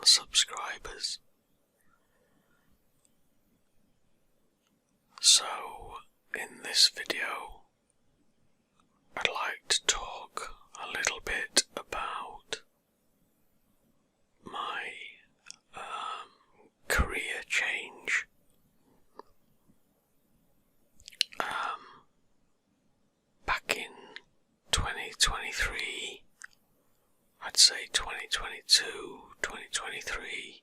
subscribers. So, in this video, I'd like to talk a little bit about my career change. Back in 2023, I'd say 2022, 2023,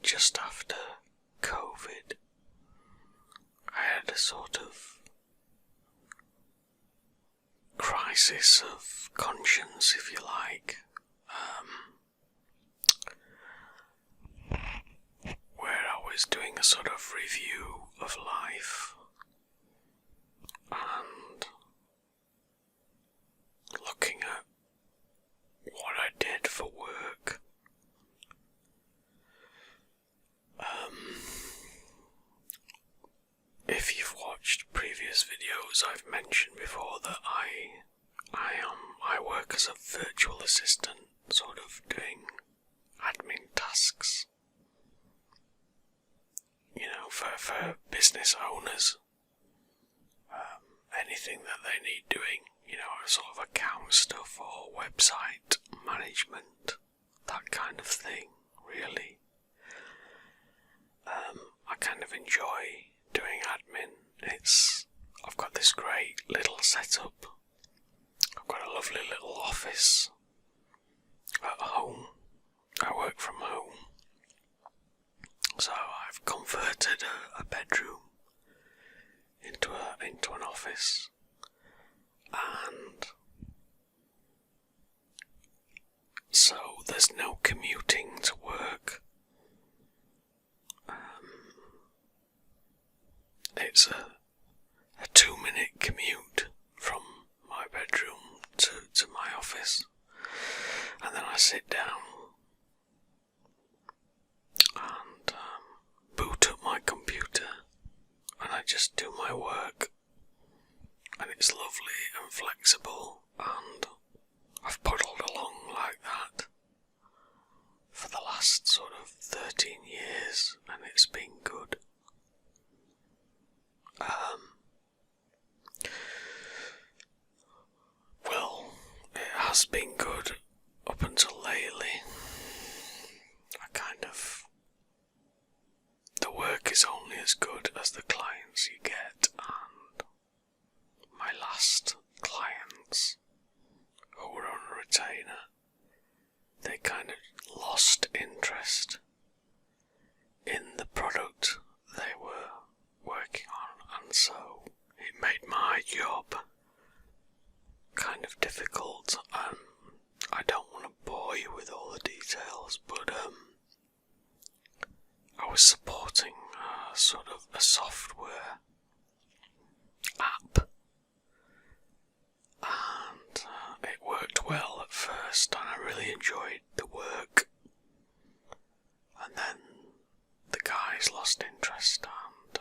just after COVID, I had a sort of crisis of conscience, if you like, where I was doing a sort of review of life and looking at what I did for work. If you've watched previous videos, I've mentioned before that I work as a virtual assistant, sort of doing admin tasks, for business owners. Anything that they need doing, sort of account stuff or website management, that kind of thing, really. I kind of enjoy doing admin. I've got this great little setup. I've got a lovely little office at home. I work from home. So I've converted a bedroom into an office, and so there's no commuting to work. It's a 2-minute commute from my bedroom to my office, and then I sit down and boot up my computer and I just do my work, and it's lovely and flexible, and I've puddled along like that for the last sort of 13 years, and it's been good. Well, it has been good up until lately. The work is only as good as the clients you get, and my last clients, who were on a retainer, they kind of lost interest in the product they were working on, and so it made my job kind of difficult. I don't want to bore you with all the details, but I was supporting sort of a software app, and it worked well at first, and I really enjoyed the work, and then the guys lost interest, and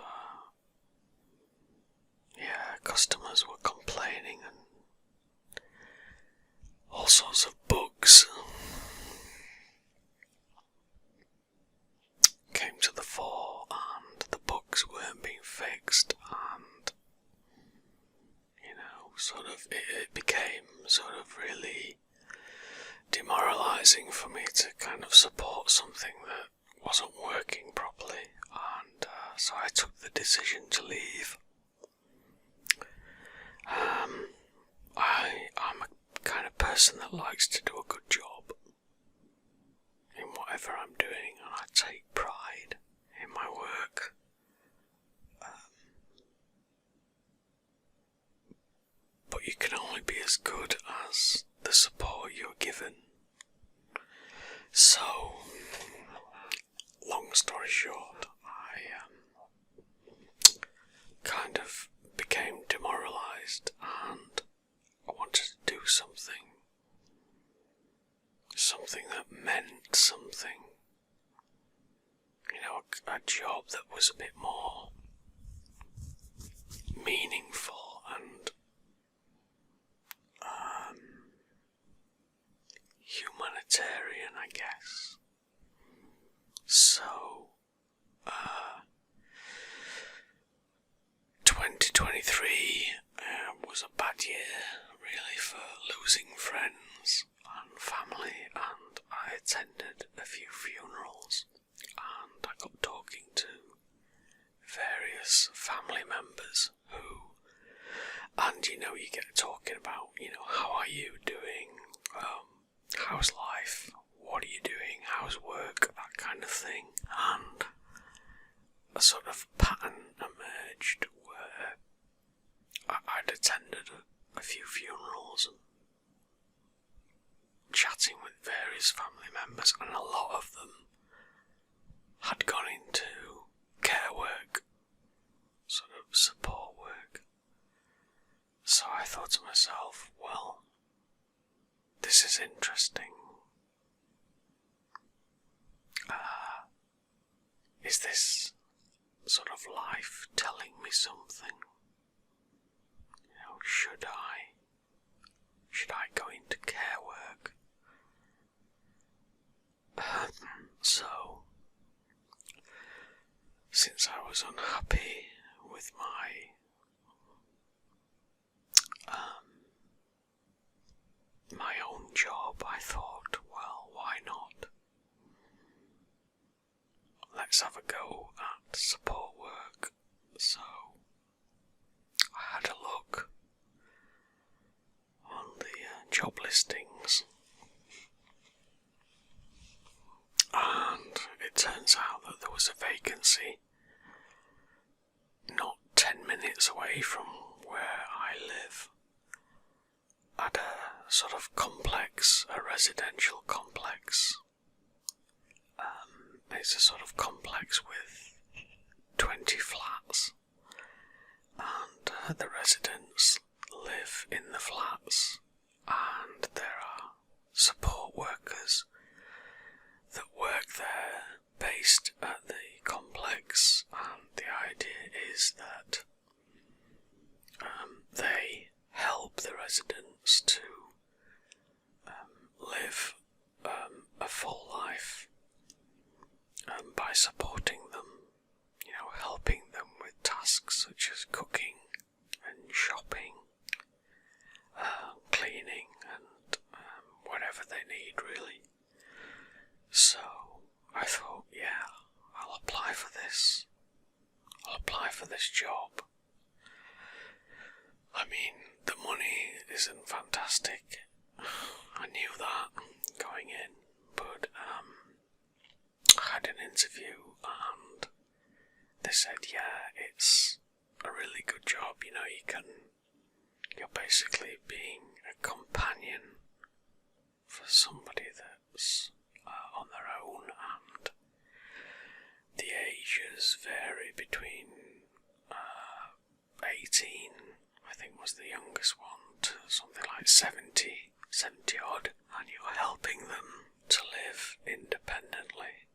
customers were complaining, and all sorts of bugs came to the fore, and the bugs weren't being fixed, and it became sort of really demoralising for me to kind of support something that wasn't working properly, and so I took the decision to leave. I'm a kind of person that likes to do a good job in whatever I'm doing, and I take pride in my work. But you can only be as good as the support you're given. So, long story short, I kind of became demoralised, and I wanted to do something that meant something, a job that was a bit more meaningful and humanitarian, I guess. So, 2023 was a bad year, really, for losing friends and family, and I attended a few funerals, and I got talking to various family members who, and you get talking about, how are you doing, how's life, what are you doing, how's work, that kind of thing, and a sort of pattern emerged where I'd attended a few funerals and chatting with various family members, and a lot of them had gone into care work, sort of support work. So I thought to myself, well, this is interesting. Is this sort of life telling me something? Should I go into care work? So, since I was unhappy with my own job, I thought, well, why not? Let's have a go at support work. So, I had a look on the job listings, and it turns out that there was a vacancy not 10 minutes away from where I live, at a sort of complex, a residential complex. It's a sort of complex with 20 flats, and the residents live in the flats, and there are support workers that work there based at the complex, and the idea is that they help the residents to live a full life by supporting them, helping them with tasks such as cooking and shopping, cleaning, and whatever they need, really. So I thought, yeah, I'll apply for this. I'll apply for this job. I mean, the money isn't fantastic. I knew that going in, but I had an interview and they said, yeah, it's a really good job, you're basically being a companion for somebody that's on their own, and the ages vary between 18, I think was the youngest one, to something like 70 odd, and you're helping them to live independently,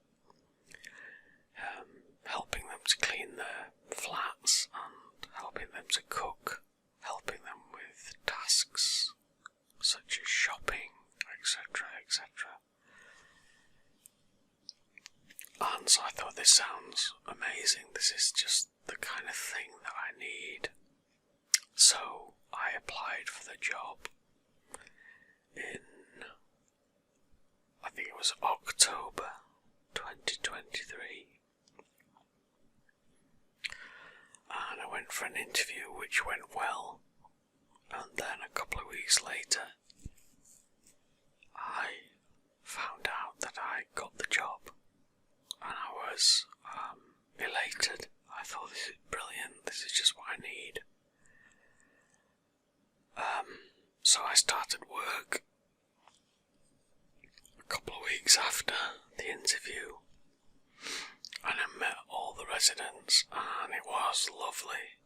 helping them to clean their flats and helping them to cook, helping them with tasks such as shopping, etc, etc. And so I thought, this sounds amazing, this is just the kind of thing that I need. So I applied for the job in, I think it was October 2023. And I went for an interview which went well, and then a couple of weeks later I found out that I got the job, and I was elated. I thought, this is brilliant, this is just what I need. So I started work a couple of weeks after the interview, and I met all the residents, and it was lovely.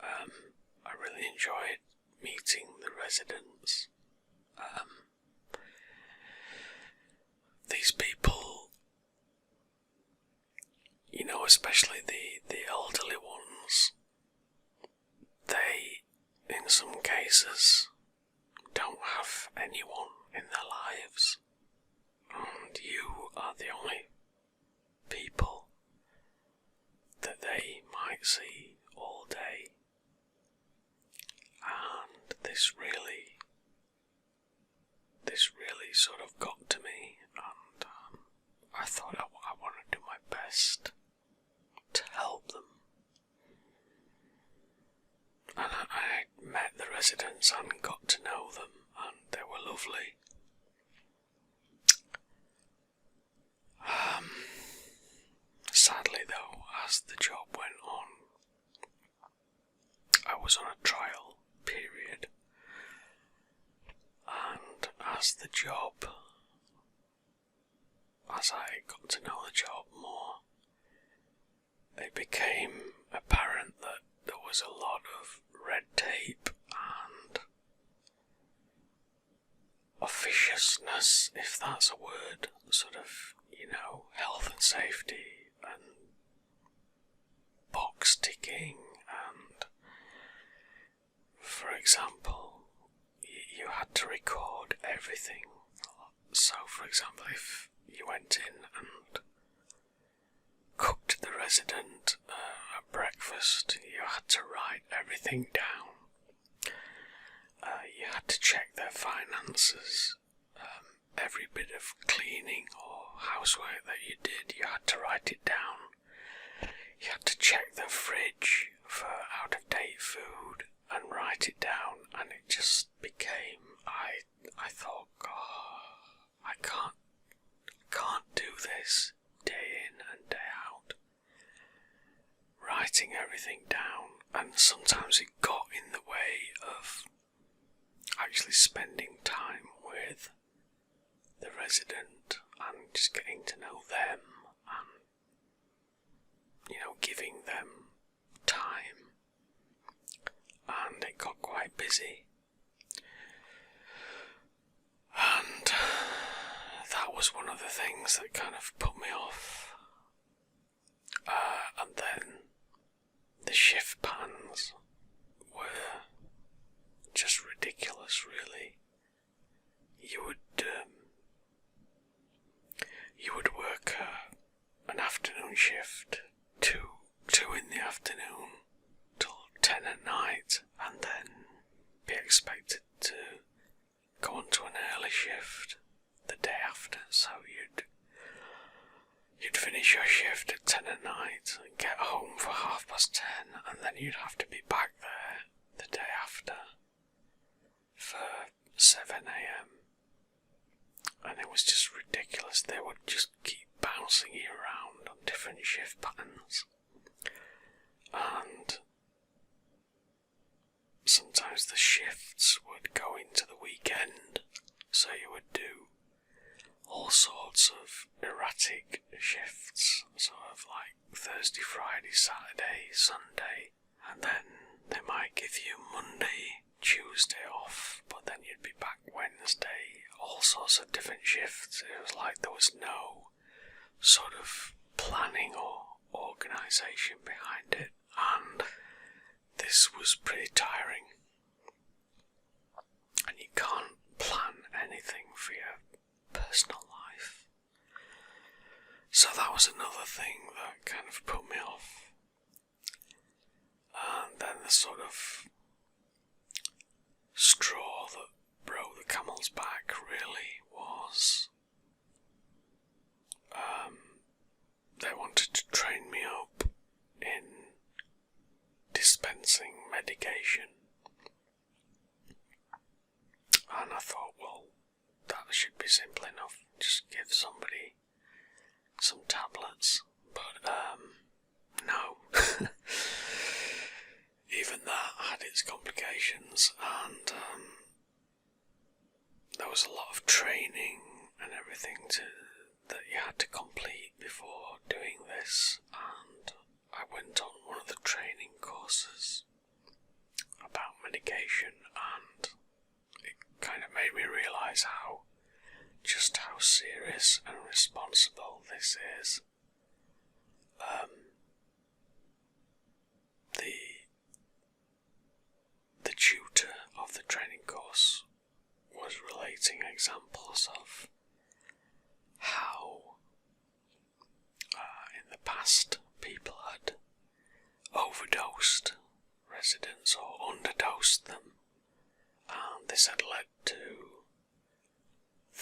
I really enjoyed meeting the residents. These people, especially the elderly ones, they, in some cases, don't have anyone in their lives, and you are the only people might see all day. And this really sort of got to me, and I thought I want to do my best to help them. And I met the residents and got to know them, and they were lovely. Sadly though, as the job went on, I was on a trial period, and as I got to know the job more, it became apparent that there was a lot of red tape and officiousness, if that's a word, sort of, health and safety and box ticking, and for example, you had to record everything. So for example, if you went in and cooked the resident a breakfast, you had to write everything down. You had to check their finances. Every bit of cleaning or housework that you did, you had to write it down. You had to check the fridge for out-of-date food and write it down, and it just became, I thought, God, I can't do this day in and day out. Writing everything down, and sometimes it got in the way of actually spending time with the resident and just getting to know them and, giving them time. And it got quite busy. And that was one of the things that kind of put me off. And then the shift patterns were just ridiculous, really. You would work an afternoon shift, 2 in the afternoon till 10 at night, and then be expected to go on to an early shift the day after. So you'd finish your shift at 10 at night and get home for 10:30, and then you'd have to be back there the day after for 7 a.m. And it was just ridiculous. They would just keep bouncing you around on different shift patterns. And sometimes the shifts would go into the weekend, so you would do all sorts of erratic shifts, sort of like Thursday, Friday, Saturday, Sunday, and then they might give you Monday, Tuesday off, but then you'd be back Wednesday, all sorts of different shifts. It was like there was no sort of planning or organisation behind it, and this was pretty tiring. And you can't plan anything for your personal life. So that was another thing that kind of put me off. And then the sort of straw that broke the camel's back really was they wanted to train me up in dispensing medication. And I thought, well, that should be simple enough. Just give somebody some tablets. But no. Even that had its complications, and there was a lot of training and everything that you had to complete before doing this, and I went on one of the training courses about medication, and it kind of made me realise how serious and responsible this is. The tutor of the training course was relating examples of how in the past people had overdosed residents or underdosed them, and this had led to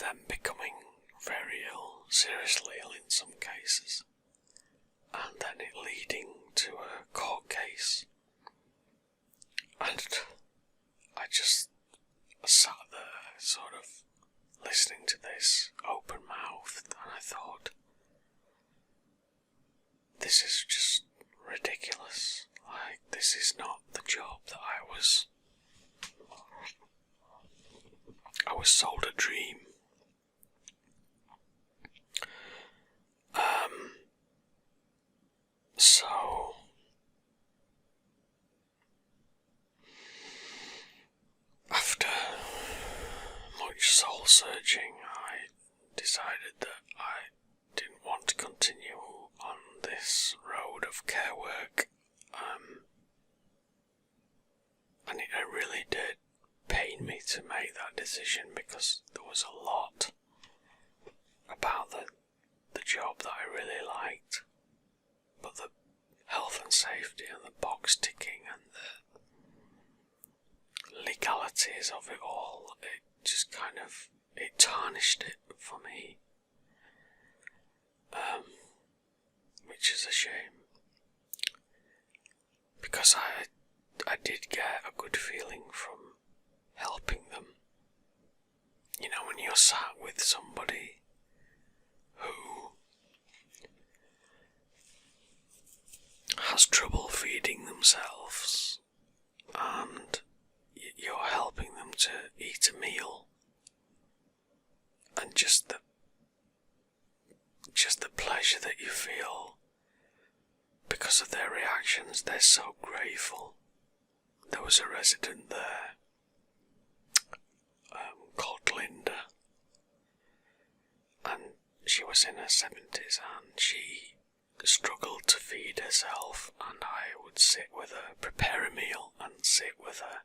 them becoming very ill, seriously ill in some cases, and then it leading to a court case. And I just sat there sort of listening to this open-mouthed, and I thought, this is just ridiculous. Like, this is not the job that I was sold a dream. So after much soul searching, I decided that I didn't want to continue on this road of care work, and it really did pain me to make that decision, because there was a lot about the job that I really liked, but the health and safety and the box ticking and the legalities of it all, it just kind of, it tarnished it for me, which is a shame, because I did get a good feeling from helping them. You know, when you're sat with somebody who has trouble feeding themselves and you're helping them to eat a meal, and just the pleasure that you feel because of their reactions, they're so grateful. There was a resident there called Linda, and she was in her 70s, and she struggled to feed herself, and I would sit with her, prepare a meal and sit with her,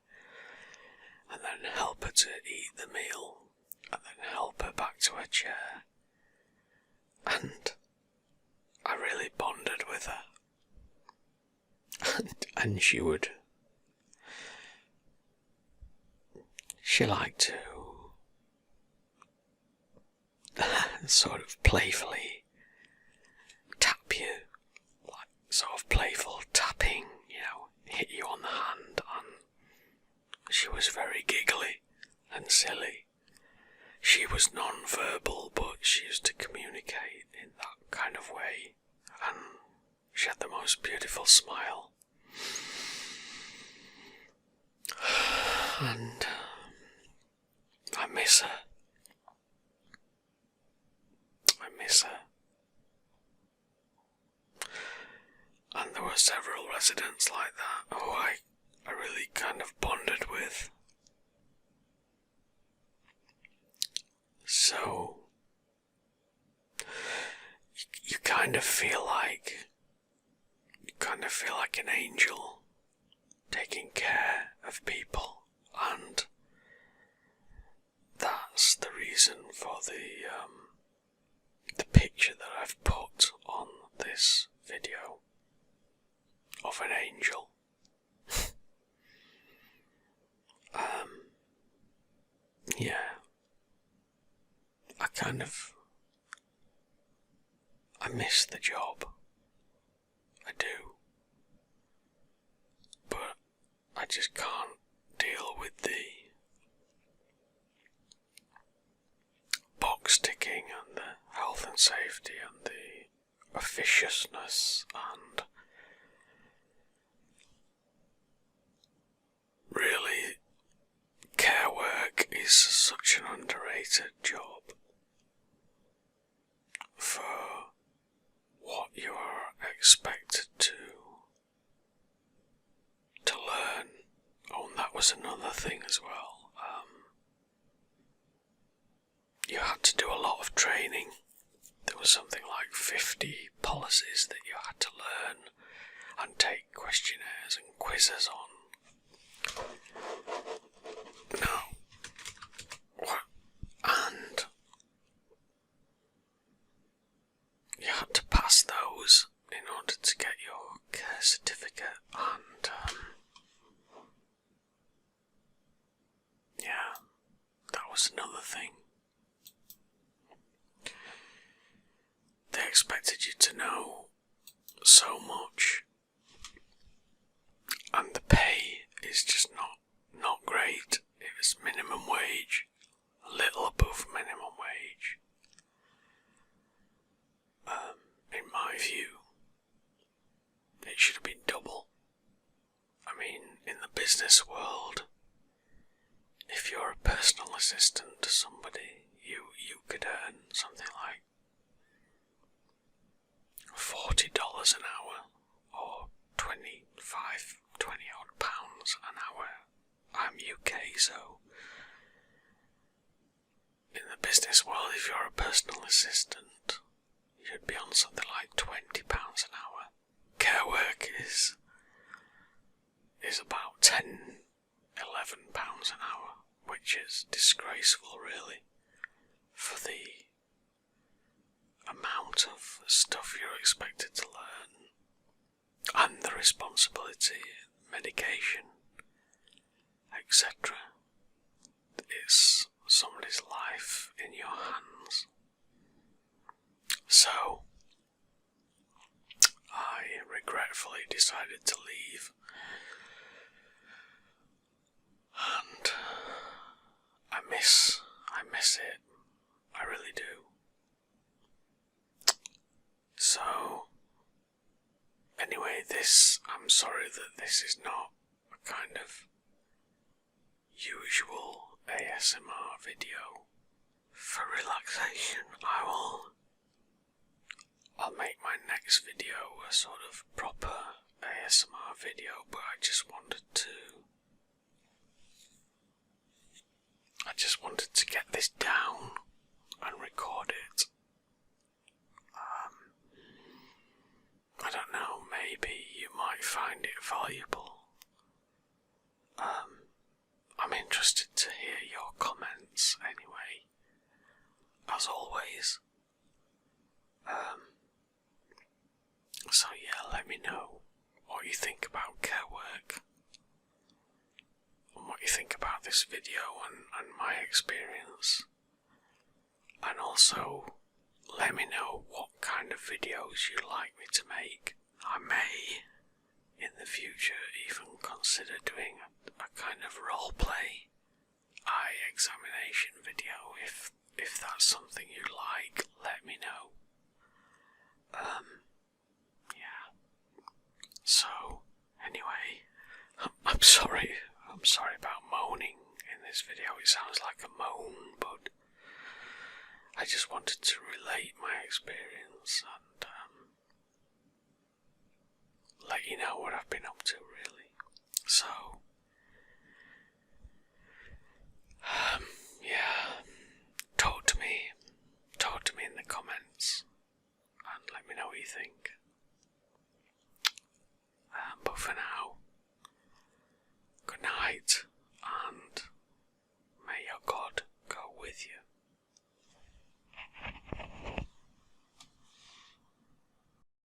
and then help her to eat the meal, and then help her back to her chair, and I really bonded with her. And she liked to sort of playfully tap you, like sort of playful tapping, you know, hit you on the hand, and she was very giggly and silly. She was non-verbal, but she used to communicate in that kind of way, and she had the most beautiful smile. And I miss her. And there were several residents like that who I really kind of bonded with. So you kind of feel like an angel taking care of people, and that's the reason for the picture that I've put on this video of an angel. Yeah, I miss the job. I do. But I just can't deal with the box ticking and the health and safety and the officiousness, and really, care work is such an underrated job for what you are expected to learn. Oh, and that was another thing as well. You had to do a lot of training. There was something like 50 policies that you had to learn and take questionnaires and quizzes on. And you had to pass those in order to get your care certificate. was another thing. They expected you to know so much, and the pay is just not great. It was minimum wage, a little above minimum wage. In my view, it should have been double. I mean, in the business world, if you're a personal assistant to somebody, you could earn something like $40 an hour, or 20 odd pounds an hour. I'm UK, so in the business world, if you're a personal assistant, you'd be on something like £20 an hour. Care work is about £10, £11 an hour, which is disgraceful, really, for the amount of stuff you're expected to learn and the responsibility, medication, etc. It's somebody's life in your hands. So, I regretfully decided to leave, and I miss it. I really do. So, anyway, I'm sorry that this is not a kind of usual ASMR video for relaxation. I'll make my next video a sort of proper ASMR video, but I just wanted to get this down and record it. I don't know, maybe you might find it valuable. I'm interested to hear your comments anyway, as always. So yeah, let me know what you think about care work, and what you think about this video and my experience. And also, let me know what kind of videos you'd like me to make. I may, in the future, even consider doing a kind of roleplay eye examination video. If that's something you like, let me know. Yeah. So, anyway, I'm sorry about moaning in this video. It sounds like a moan, but I just wanted to relate my experience and let you know what I've been up to, really.